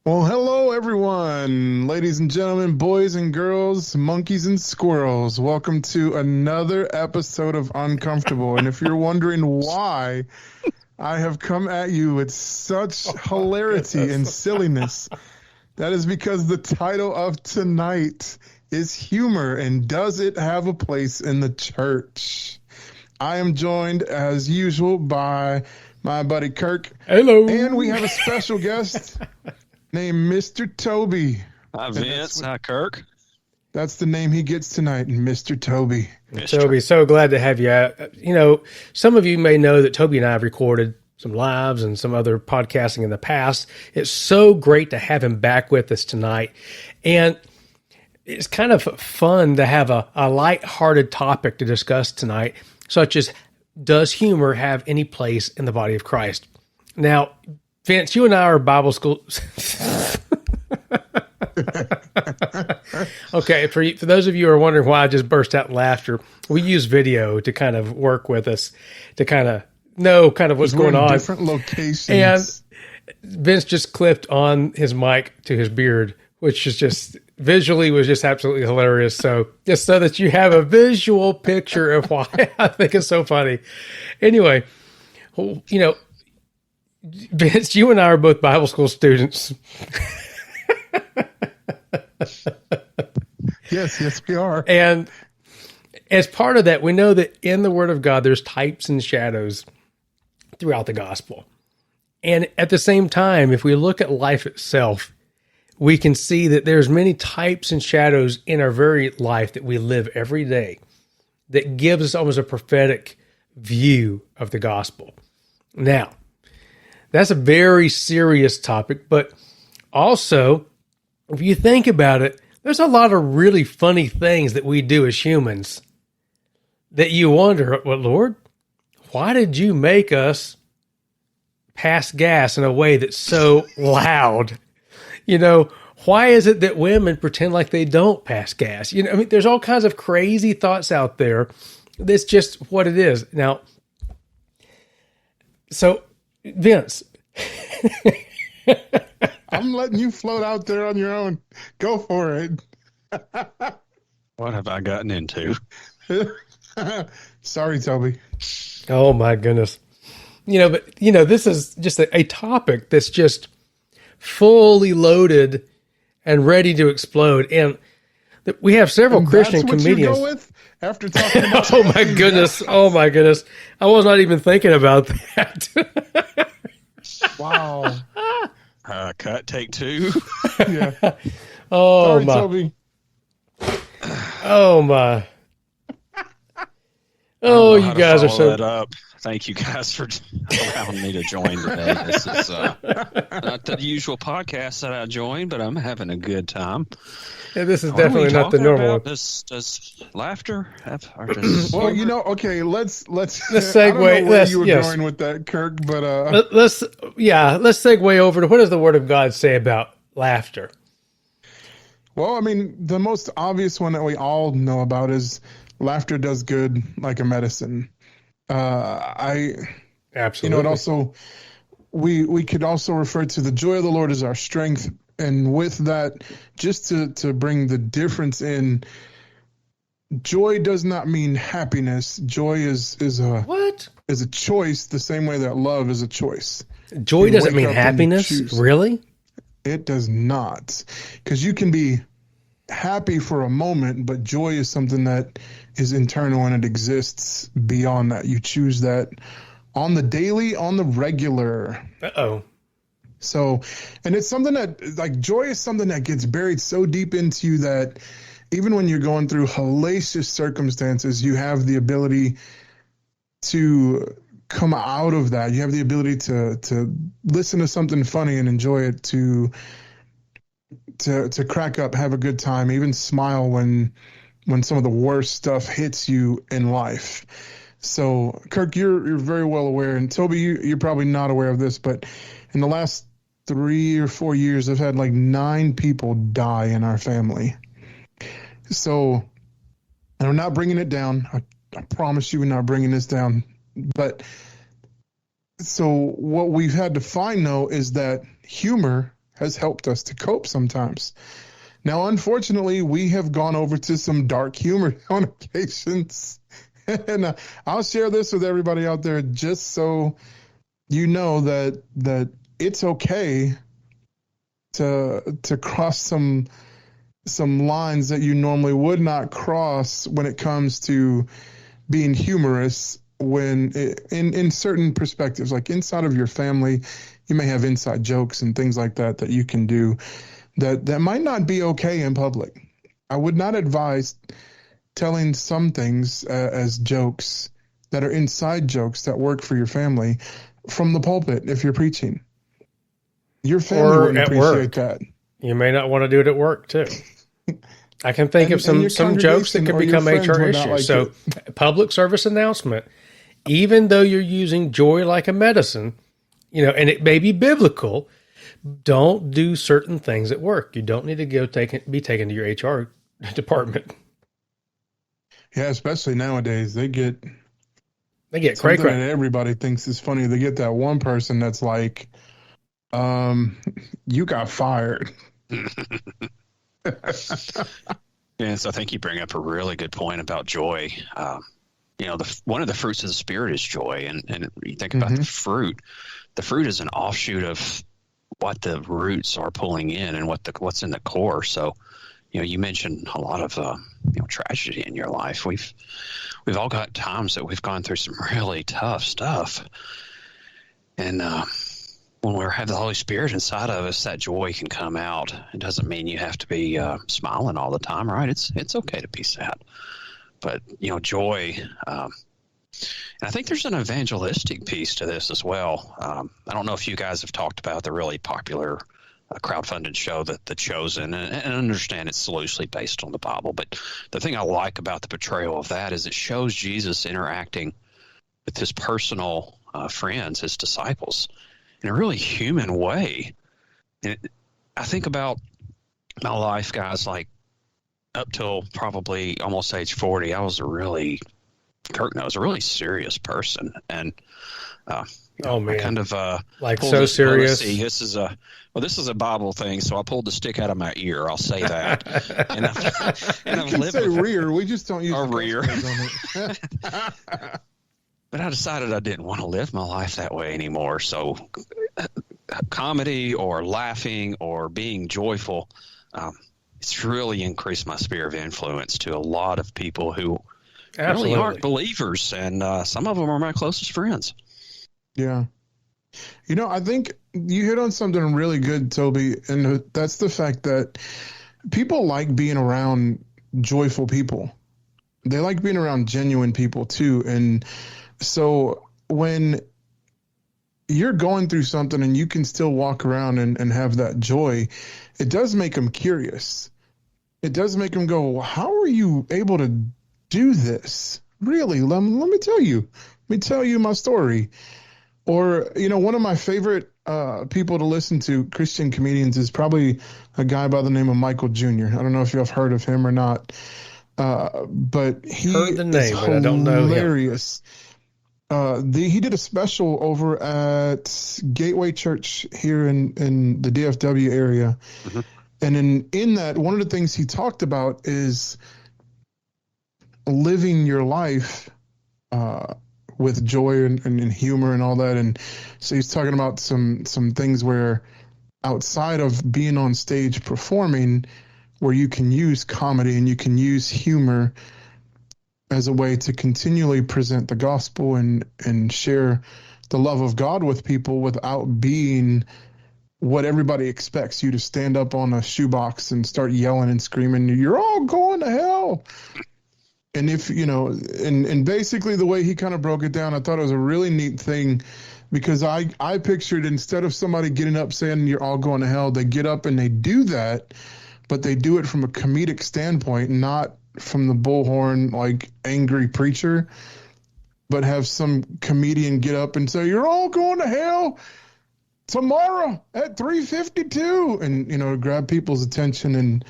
Well, hello everyone, ladies and gentlemen, boys and girls, monkeys and squirrels. Welcome to another episode of Uncomfortable. And if you're wondering why I have come at you with such hilarity and silliness, that is because the title of tonight is humor, and does it have a place in the church? I am joined as usual by my buddy Kirk. Hello. And we have a special guest named Mr. Toby. Hi, Vince. Hi, Kirk. That's the name he gets tonight, Mr. Toby. Toby, so glad to have you. You know, some of you may know that Toby and I have recorded some lives and some other podcasting in the past. It's so great to have him back with us tonight. And it's kind of fun to have a lighthearted topic to discuss tonight, such as, does humor have any place in the body of Christ? Now, Vince, you and I are Bible school. Okay, for those of you who are wondering why I just burst out in laughter, we use video to kind of work with us, to kind of know kind of what's going on. Different locations. And Vince just clipped on his mic to his beard, which is just visually was just absolutely hilarious. So just so that you have a visual picture of why I think it's so funny. Anyway, you know, Vince, you and I are both Bible school students. Yes, we are. And as part of that, we know that in the Word of God, there's types and shadows throughout the gospel. And at the same time, if we look at life itself, we can see that there's many types and shadows in our very life that we live every day that gives us almost a prophetic view of the gospel. Now, that's a very serious topic, but also, if you think about it, there's a lot of really funny things that we do as humans that you wonder, well, Lord, why did you make us pass gas in a way that's so loud? You know, why is it that women pretend like they don't pass gas? You know, I mean, there's all kinds of crazy thoughts out there. That's just what it is. Now, so, Vince. I'm letting you float out there on your own. Go for it. What have I gotten into? Sorry, Toby. Oh, my goodness. You know, but, you know, this is just a topic that's just fully loaded and ready to explode. And we have several Christian that's what comedians. You go with after talking about Oh, my goodness. Oh, my goodness. I was not even thinking about that. Wow. Cut, take two. Yeah. Oh, Sorry, my. Toby. Oh, my. Oh, you guys are so. That up. Thank you guys for allowing me to join today. This is not the usual podcast that I join, but I'm having a good time. Yeah, this is definitely not the normal one. Does laughter have? Well, you know, okay, let's segue. I don't know where you were going with that, Kirk, but let's segue over to what does the Word of God say about laughter? Well, I mean, the most obvious one that we all know about is laughter does good like a medicine. Absolutely. You know, it also we could also refer to the joy of the Lord as our strength, and with that, just to bring the difference in, joy does not mean happiness. Joy is a choice, the same way that love is a choice. Joy doesn't mean happiness, really? It does not, because you can be happy for a moment, but joy is something that is internal and it exists beyond that. You choose that on the daily, on the regular. Uh-oh. So, and it's something that, like, joy is something that gets buried so deep into you that even when you're going through hellacious circumstances, you have the ability to come out of that. You have the ability to listen to something funny and enjoy it, to crack up, have a good time, even smile when some of the worst stuff hits you in life. So, Kirk, you're very well aware, and Toby, you're probably not aware of this, but in the last 3 or 4 years, I've had like 9 people die in our family. So, and I'm not bringing it down. I promise you, we're not bringing this down. But so what we've had to find, though, is that humor has helped us to cope sometimes. Now, unfortunately, we have gone over to some dark humor on occasions. And I'll share this with everybody out there just so you know that it's okay to cross some lines that you normally would not cross when it comes to being humorous when in certain perspectives, like inside of your family, you may have inside jokes and things like that you can do that might not be okay in public. I would not advise telling some things as jokes that are inside jokes that work for your family from the pulpit if you're preaching. Your family wouldn't appreciate that. You may not want to do it at work too. I can think of some jokes that could become HR issues. So, public service announcement, even though you're using joy like a medicine, and it may be biblical, don't do certain things at work. You don't need to be taken to your HR department. Yeah, especially nowadays, they get cray cray. That everybody thinks is funny. They get that one person that's like, you got fired. Yes, I think you bring up a really good point about joy. One of the fruits of the Spirit is joy, and you think about the fruit. The fruit is an offshoot of what the roots are pulling in and what's in the core. So, you mentioned a lot of tragedy in your life. We've all got times that we've gone through some really tough stuff, and when we have the Holy Spirit inside of us, that joy can come out. It doesn't mean you have to be smiling all the time, right? It's okay to be sad, but joy. And I think there's an evangelistic piece to this as well. I don't know if you guys have talked about the really popular crowdfunded show, The Chosen, and understand it's loosely based on the Bible. But the thing I like about the portrayal of that is it shows Jesus interacting with his personal friends, his disciples, in a really human way. And I think about my life, guys, like up till probably almost age 40, I was a really serious person. And oh man, I kind of like so serious. This is a Bible thing, so I pulled the stick out of my ear. I'll say that. and I've lived say rear. We just don't use a rear. On it. But I decided I didn't want to live my life that way anymore. So comedy or laughing or being joyful, it's really increased my sphere of influence to a lot of people who really aren't believers, and some of them are my closest friends. Yeah. I think you hit on something really good, Toby, and that's the fact that people like being around joyful people. They like being around genuine people too. And so when you're going through something and you can still walk around and have that joy, it does make them curious. It does make them go, well, how are you able to do this? Really? Let me tell you. Let me tell you my story. Or, one of my favorite people to listen to, Christian comedians, is probably a guy by the name of Michael Jr. I don't know if you have heard of him or not, but he heard the name, is but I don't know him. Hilarious. He did a special over at Gateway Church here in the DFW area. Mm-hmm. And in that, one of the things he talked about is living your life with joy and humor and all that. And so he's talking about some things where outside of being on stage performing, where you can use comedy and you can use humor as a way to continually present the gospel and share the love of God with people without being what everybody expects you to stand up on a shoebox and start yelling and screaming, you're all going to hell. And if, and basically the way he kind of broke it down, I thought it was a really neat thing, because I pictured, instead of somebody getting up saying you're all going to hell, they get up and they do that, but they do it from a comedic standpoint, not from the bullhorn, like angry preacher, but have some comedian get up and say, you're all going to hell tomorrow at 3:52, and grab people's attention and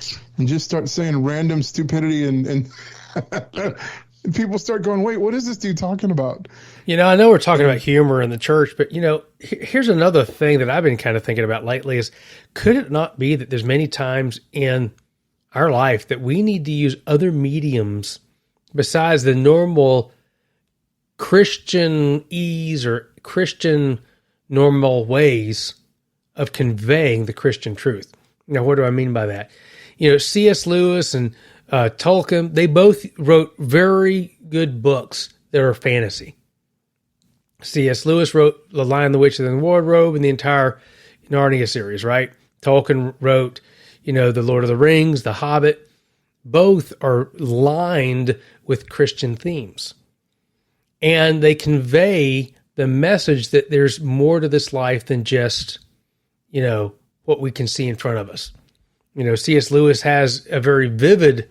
just start saying random stupidity and And people start going, wait, what is this dude talking about? I know we're talking about humor in the church, but here's another thing that I've been kind of thinking about lately is, could it not be that there's many times in our life that we need to use other mediums besides the normal Christianese or Christian normal ways of conveying the Christian truth? Now, what do I mean by that? C.S. Lewis and Tolkien, they both wrote very good books that are fantasy. C.S. Lewis wrote The Lion, the Witch, and the Wardrobe and the entire Narnia series, right? Tolkien wrote, The Lord of the Rings, The Hobbit. Both are lined with Christian themes. And they convey the message that there's more to this life than just, what we can see in front of us. C.S. Lewis has a very vivid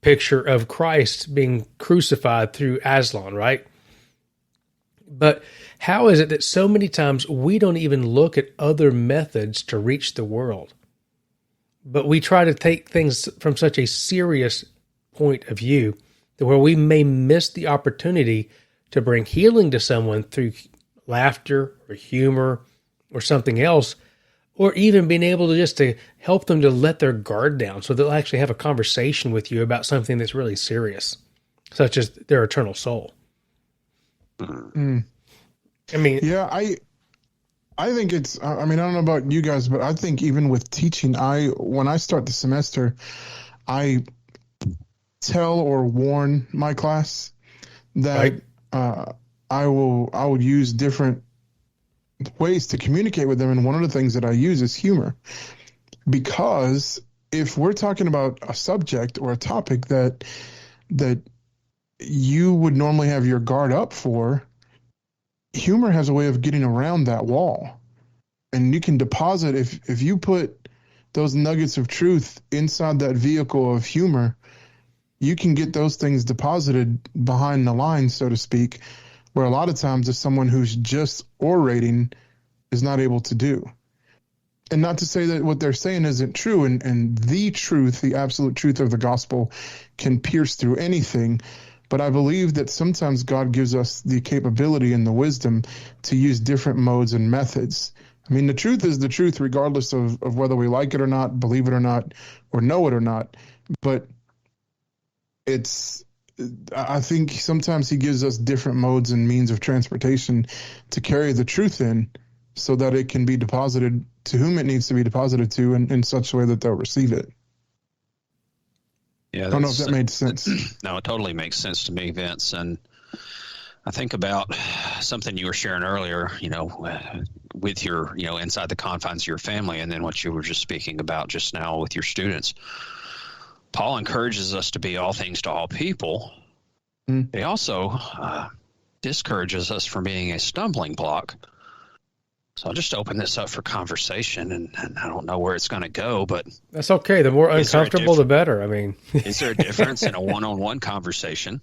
picture of Christ being crucified through Aslan, right? But how is it that so many times we don't even look at other methods to reach the world? But we try to take things from such a serious point of view that where we may miss the opportunity to bring healing to someone through laughter or humor or something else, or even being able to just to help them to let their guard down so they'll actually have a conversation with you about something that's really serious, such as their eternal soul. Mm. I mean, Yeah, I think it's, I don't know about you guys, but I think even with teaching, when I start the semester, I tell or warn my class that right. I will use different ways to communicate with them, and one of the things that I use is humor, because if we're talking about a subject or a topic that you would normally have your guard up for, humor has a way of getting around that wall, and you can deposit, if you put those nuggets of truth inside that vehicle of humor, you can get those things deposited behind the lines, so to speak, where a lot of times if someone who's just orating is not able to do. And not to say that what they're saying isn't true, and the truth, the absolute truth of the gospel can pierce through anything, but I believe that sometimes God gives us the capability and the wisdom to use different modes and methods. I mean, the truth is the truth regardless of whether we like it or not, believe it or not, or know it or not, but I think sometimes he gives us different modes and means of transportation to carry the truth in so that it can be deposited to whom it needs to be deposited to in such a way that they'll receive it. Yeah, I don't know if that made sense. No, it totally makes sense to me, Vince. And I think about something you were sharing earlier, with your, inside the confines of your family, and then what you were just speaking about just now with your students. Paul encourages us to be all things to all people. He also discourages us from being a stumbling block. So I'll just open this up for conversation, and I don't know where it's going to go, but that's okay. The more uncomfortable, the better. I mean, is there a difference in a one-on-one conversation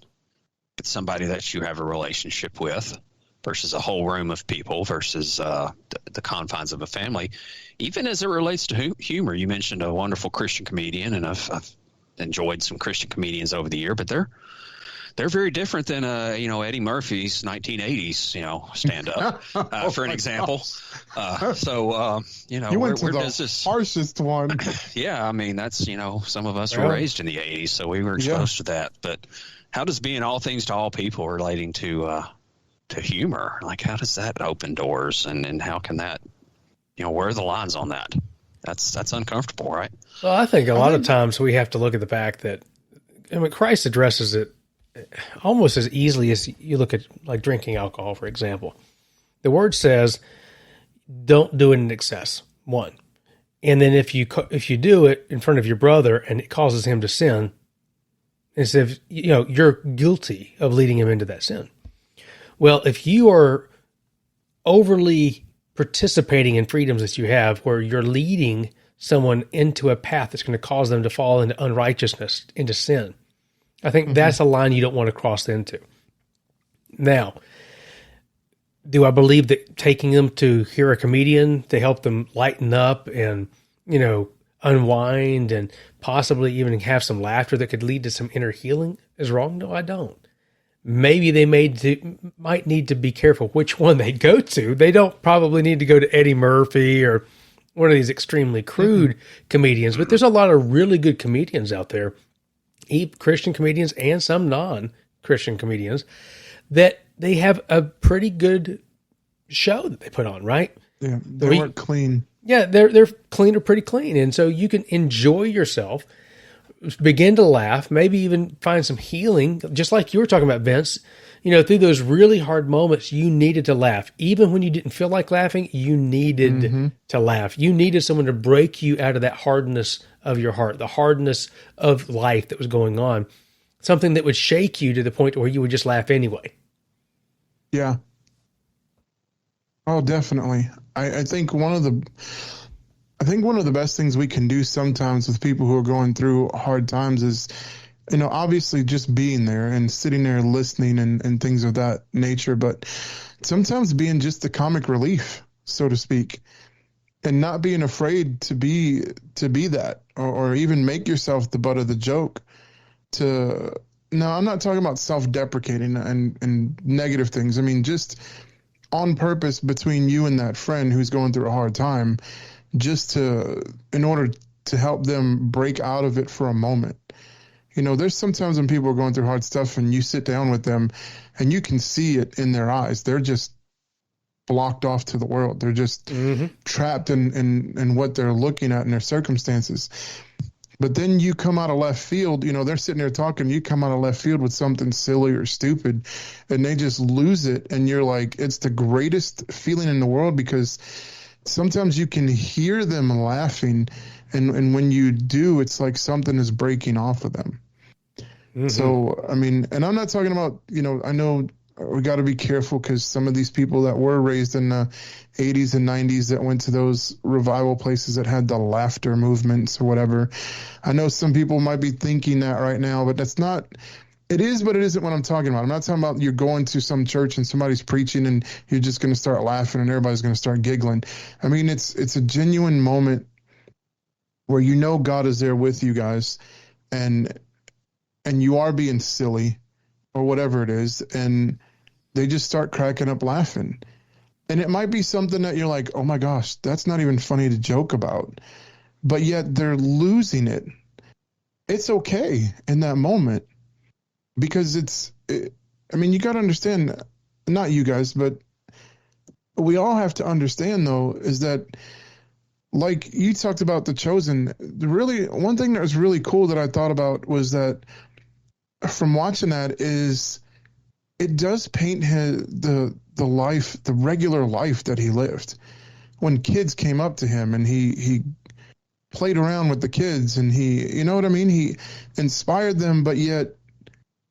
with somebody that you have a relationship with versus a whole room of people versus the confines of a family, even as it relates to humor? You mentioned a wonderful Christian comedian, and I've enjoyed some Christian comedians over the year, but they're very different than Eddie Murphy's 1980s stand up for an example. You went to the harshest one. Yeah, I mean that's some of us were raised in the 80s, so we were exposed to that. But how does being all things to all people relating to humor, like how does that open doors, and how can that where are the lines on that? That's uncomfortable, right? Well, I think a lot of times we have to look at the fact that Christ addresses it almost as easily as you look at like drinking alcohol, for example. The word says, don't do it in excess, one. And then if you do it in front of your brother and it causes him to sin, as if, you're guilty of leading him into that sin. Well, if you are overly participating in freedoms that you have where you're leading someone into a path that's going to cause them to fall into unrighteousness, into sin, I think that's a line you don't want to cross into. Now, do I believe that taking them to hear a comedian to help them lighten up and, unwind and possibly even have some laughter that could lead to some inner healing is wrong? No, I don't. maybe they might need to be careful which one they go to. They don't probably need to go to Eddie Murphy or one of these extremely crude comedians, but there's a lot of really good comedians out there, Christian comedians and some non-Christian comedians, that they have a pretty good show that they put on, right? Yeah, they weren't clean. Yeah, they're clean or pretty clean. And so you can enjoy yourself, begin to laugh, maybe even find some healing, just like you were talking about, Vince. Through those really hard moments, you needed to laugh. Even when you didn't feel like laughing, you needed to laugh. You needed someone to break you out of that hardness of your heart, the hardness of life that was going on, something that would shake you to the point where you would just laugh anyway. Yeah. Oh, definitely. I think one of the best things we can do sometimes with people who are going through hard times is, obviously just being there and sitting there listening and things of that nature, but sometimes being just the comic relief, so to speak, and not being afraid to be that or even make yourself the butt of the joke. No, I'm not talking about self-deprecating and negative things. I mean, just on purpose between you and that friend who's going through a hard time, in order to help them break out of it for a moment. There's sometimes when people are going through hard stuff and you sit down with them and you can see it in their eyes. They're just blocked off to the world. They're just trapped in what they're looking at in their circumstances. But then you come out of left field, they're sitting there talking, you come out of left field with something silly or stupid and they just lose it. And you're like, it's the greatest feeling in the world because sometimes you can hear them laughing. And when you do, it's like something is breaking off of them. So, I mean, and I'm not talking about, I know we got to be careful because some of these people that were raised in the 80s and 90s that went to those revival places that had the laughter movements or whatever. I know some people might be thinking that right now, but that's not, it is, but it isn't what I'm talking about. I'm not talking about you're going to some church and somebody's preaching and you're just going to start laughing and everybody's going to start giggling. I mean, it's a genuine moment where God is there with you guys and you are being silly or whatever it is, and they just start cracking up laughing. And it might be something that you're like, oh my gosh, that's not even funny to joke about. But yet they're losing it. It's okay in that moment because you got to understand, not you guys, but we all have to understand though, is that like you talked about The Chosen, really one thing that was really cool that I thought about was that from watching that is it does paint the life, the regular life that he lived. When kids came up to him and he played around with the kids and he, you know what I mean? He inspired them,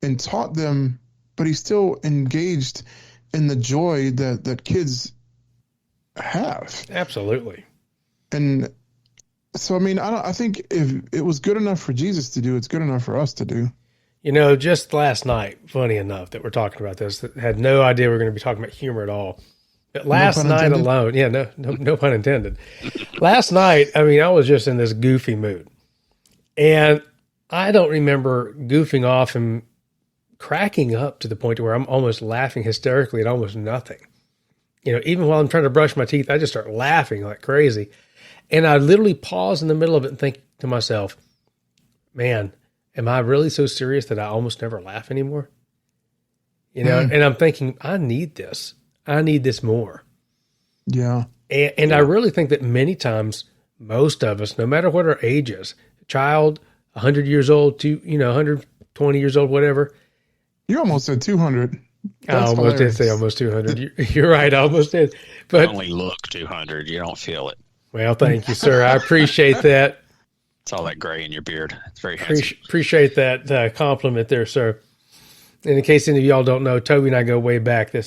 and taught them, but he still engaged in the joy that kids have. Absolutely. And so, I mean, I think if it was good enough for Jesus to do, it's good enough for us to do. Just last night, funny enough that we're talking about this, had no idea we were going to be talking about humor at all. But last night alone, no pun intended. Last night, I mean, I was just in this goofy mood. And I don't remember goofing off and cracking up to the point where I'm almost laughing hysterically at almost nothing. Even while I'm trying to brush my teeth, I just start laughing like crazy. And I literally pause in the middle of it and think to myself, man, am I really so serious that I almost never laugh anymore? And I'm thinking, I need this. I need this more. Yeah. And I really think that many times, most of us, no matter what our age is, a child, 100 years old, 120 years old, whatever. You almost said 200. I almost did say almost 200. You're right. I almost did. But you only look 200. You don't feel it. Well, thank you, sir. I appreciate that. It's all that gray in your beard. It's very handsome. Appreciate that compliment there, sir. And in case any of y'all don't know, Toby and I go way back. I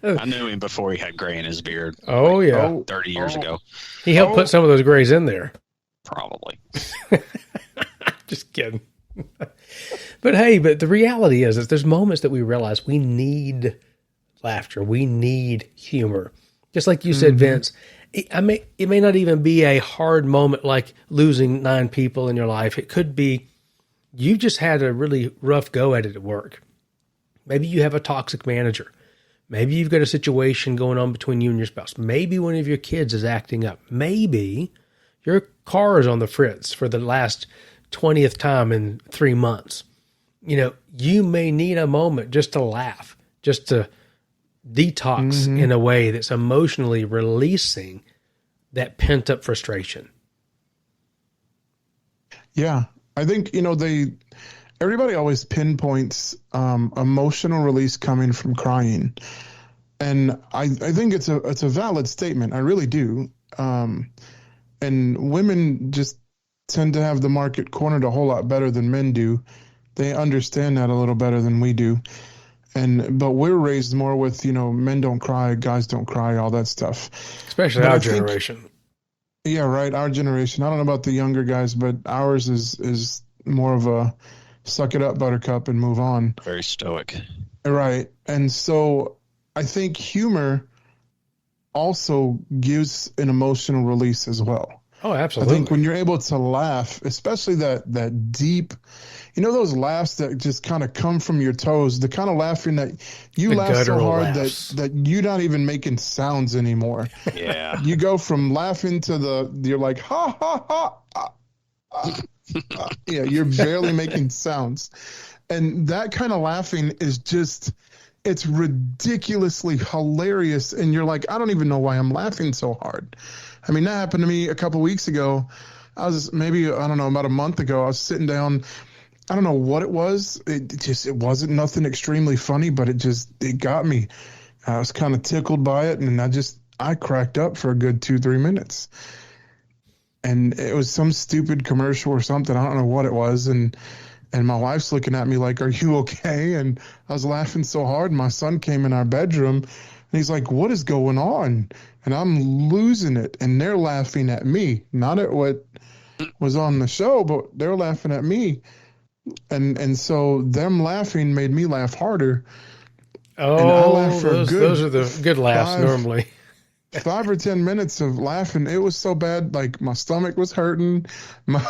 knew him before he had gray in his beard. Oh, yeah. 30 years ago. He helped put some of those grays in there. Probably. Just kidding. But hey, the reality is there's moments that we realize we need laughter. We need humor. Just like you said, Vince, it may not even be a hard moment like losing 9 people in your life. It could be you've just had a really rough go at it at work. Maybe you have a toxic manager. Maybe you've got a situation going on between you and your spouse. Maybe one of your kids is acting up. Maybe your car is on the fritz for the last 20th time in 3 months. You know, you may need a moment just to laugh, just to detox in a way that's emotionally releasing that pent up frustration. Yeah. I think, everybody always pinpoints emotional release coming from crying. And I think it's a valid statement. I really do. And women just tend to have the market cornered a whole lot better than men do. They understand that a little better than we do. But we're raised more with, men don't cry, guys don't cry, all that stuff. Especially our generation. Yeah, right. Our generation. I don't know about the younger guys, but ours is more of a suck it up, buttercup, and move on. Very stoic. Right. And so I think humor also gives an emotional release as well. Oh, absolutely. I think when you're able to laugh, especially that deep, those laughs that just kind of come from your toes, the kind of laughing that you laugh so hard that you're not even making sounds anymore. Yeah. You go from laughing to you're like, ha, ha, ha. Yeah, you're barely making sounds. And that kind of laughing is it's ridiculously hilarious. And you're like, I don't even know why I'm laughing so hard. I mean, that happened to me a couple weeks ago. I was about a month ago, I was sitting down. I don't know what it was. It wasn't nothing extremely funny, but it got me. I was kind of tickled by it. And I cracked up for a good 2-3 minutes. And it was some stupid commercial or something. I don't know what it was. And my wife's looking at me like, are you okay? And I was laughing so hard. My son came in our bedroom and he's like, what is going on? And I'm losing it. And they're laughing at me, not at what was on the show, but they're laughing at me. And so them laughing made me laugh harder. Oh, those are the good laughs normally. 5 or 10 minutes of laughing. It was so bad. Like my stomach was hurting. My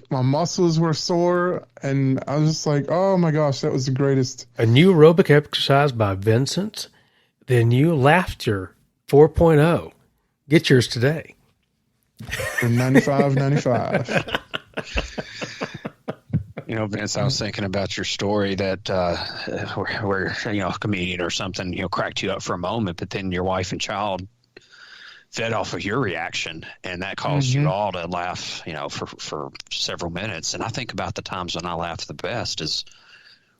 muscles were sore. And I was just like, oh my gosh, that was the greatest. A new aerobic exercise by Vincent. The new Laughter 4.0. Get yours today. For $95.95. Vince, I was thinking about your story that where a comedian or something, cracked you up for a moment, but then your wife and child fed off of your reaction, and that caused you all to laugh, for several minutes. And I think about the times when I laugh the best is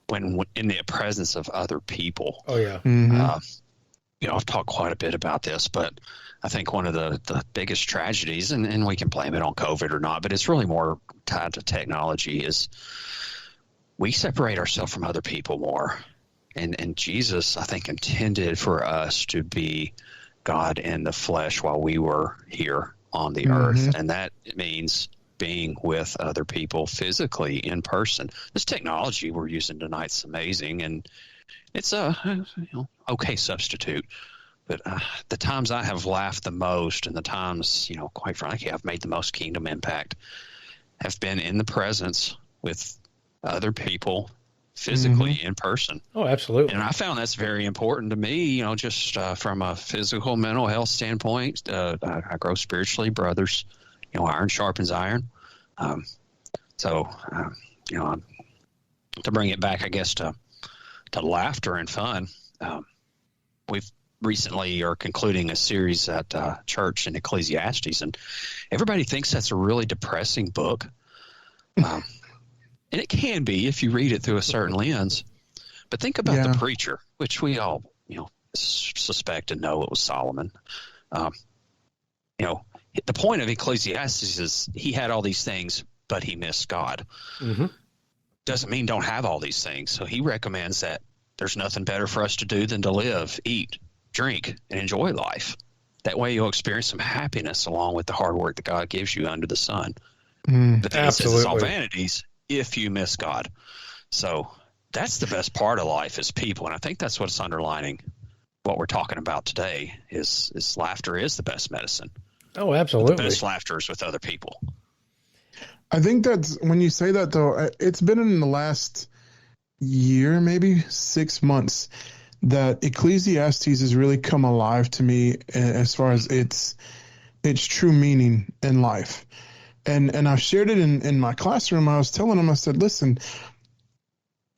when in the presence of other people. Oh, yeah. I've talked quite a bit about this, but I think one of the biggest tragedies, and we can blame it on COVID or not, but it's really more tied to technology, is we separate ourselves from other people more. And Jesus, I think, intended for us to be God in the flesh while we were here on the earth. And that means being with other people physically in person. This technology we're using tonight's amazing, and it's a okay substitute. But the times I have laughed the most, and the times, quite frankly, I've made the most kingdom impact, have been in the presence with other people physically in person. Oh, absolutely. And I found that's very important to me, just from a physical, mental health standpoint. I grow spiritually, brothers. Iron sharpens iron. To bring it back, I guess, to laughter and fun, we've recently are concluding a series at church in Ecclesiastes, and everybody thinks that's a really depressing book. And it can be if you read it through a certain lens. But think about the preacher, which we all, suspect and know it was Solomon. The point of Ecclesiastes is he had all these things, but he missed God. Doesn't mean don't have all these things. So he recommends that there's nothing better for us to do than to live, eat, drink, and enjoy life. That way you'll experience some happiness along with the hard work that God gives you under the sun. But then he says it's all vanities if you miss God. So that's the best part of life is people. And I think that's what's underlining what we're talking about today is laughter is the best medicine. Oh, absolutely. But the best laughter is with other people. I think that's when you say that though, it's been in the last year, maybe 6 months, that Ecclesiastes has really come alive to me as far as its true meaning in life. And I shared it in my classroom. I was telling them, I said, listen,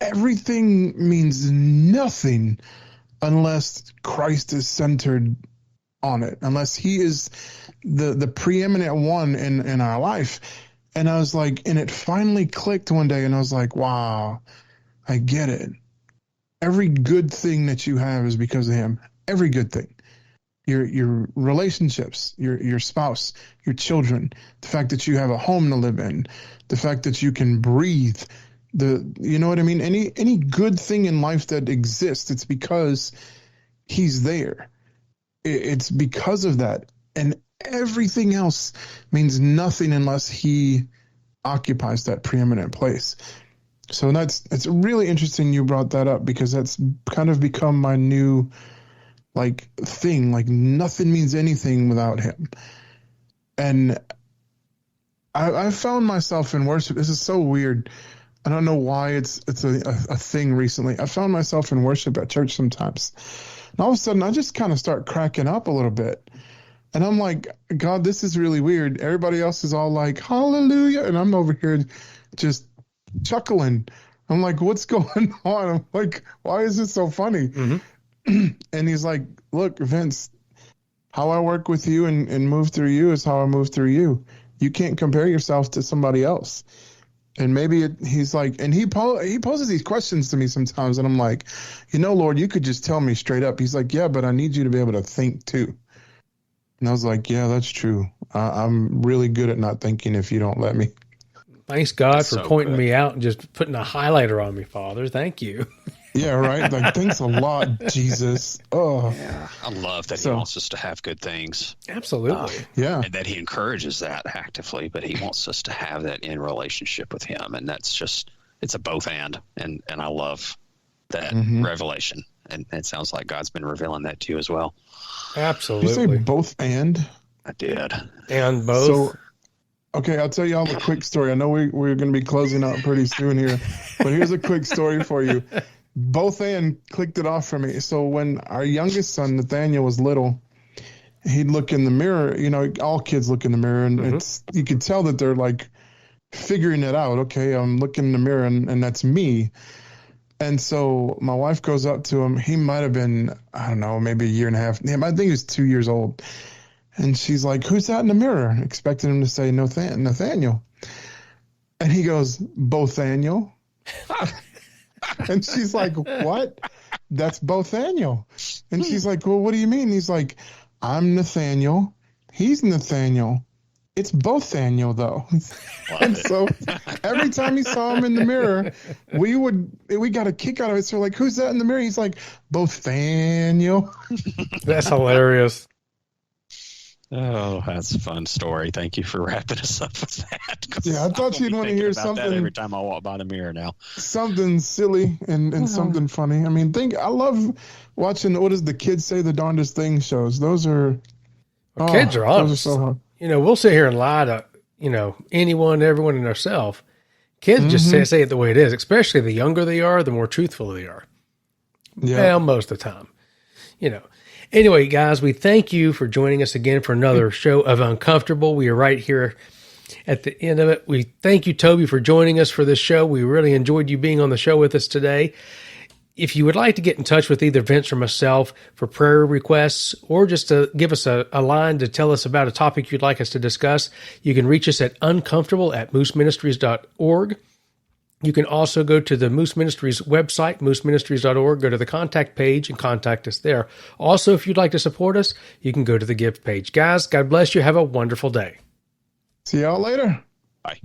everything means nothing unless Christ is centered on it, unless he is the preeminent one in our life. And I was like, and it finally clicked one day, and I was like, wow, I get it. Every good thing that you have is because of him. Every good thing. Your relationships, your spouse, your children, the fact that you have a home to live in, the fact that you can breathe, you know what I mean? Any good thing in life that exists, it's because he's there. It's because of that. And everything else means nothing unless he occupies that preeminent place. So it's really interesting you brought that up, because that's kind of become my new thing. Like, nothing means anything without him. And I found myself in worship. This is so weird. I don't know why it's a thing recently. I found myself in worship at church sometimes. And all of a sudden, I just kind of start cracking up a little bit. And I'm like, God, this is really weird. Everybody else is all like, hallelujah. And I'm over here just chuckling. I'm like, what's going on? I'm like, why is this so funny? Mm-hmm. And he's like, look, Vince, how I work with you and move through you is how I move through you. You can't compare yourself to somebody else. And maybe he's like, and he poses these questions to me sometimes, and I'm like, Lord, you could just tell me straight up. He's like, yeah, but I need you to be able to think too. And I was like, yeah, that's true. I'm really good at not thinking if you don't let me. Thanks, God, for pointing me out and just putting a highlighter on me, Father. Thank you. Yeah, right. Like, thanks a lot, Jesus. Oh, yeah. I love that he wants us to have good things. Absolutely. Yeah. And that he encourages that actively, but he wants us to have that in relationship with him. And that's just, it's a both and I love that revelation. And it sounds like God's been revealing that to you as well. Absolutely. Did you say both and? I did. And both. So, okay, I'll tell you all a quick story. I know we're going to be closing out pretty soon here, but here's a quick story for you. Both and clicked it off for me. So when our youngest son, Nathaniel, was little, he'd look in the mirror. All kids look in the mirror, and you could tell that they're like figuring it out. Okay, I'm looking in the mirror, and that's me. And so my wife goes up to him. He might have been, I don't know, maybe a year and a half. I think he was 2 years old. And she's like, who's that in the mirror? Expecting him to say Nathaniel. And he goes, Bothaniel. And she's like, what? That's Bothaniel. And she's like, well, what do you mean? He's like, I'm Nathaniel. He's Nathaniel. It's Bothaniel, though. And so every time he saw him in the mirror, we got a kick out of it. So we're like, who's that in the mirror? He's like, Bothaniel. That's hilarious. Oh, that's a fun story. Thank you for wrapping us up with that. Yeah, I thought you'd want to hear something. That every time I walk by the mirror now. Something silly and something funny. I mean, I love watching, what does the kids say, the darndest thing shows. Those are... kids are honest. Those are so hard. We'll sit here and lie to, anyone, everyone, and ourselves. Kids just say it the way it is, especially the younger they are, the more truthful they are. Yeah. Well, most of the time, Anyway, guys, we thank you for joining us again for another show of Uncomfortable. We are right here at the end of it. We thank you, Toby, for joining us for this show. We really enjoyed you being on the show with us today. If you would like to get in touch with either Vince or myself for prayer requests, or just to give us a line to tell us about a topic you'd like us to discuss, you can reach us at uncomfortable@mooseministries.org. You can also go to the Moose Ministries website, mooseministries.org, go to the contact page and contact us there. Also, if you'd like to support us, you can go to the gift page. Guys, God bless you. Have a wonderful day. See y'all later. Bye.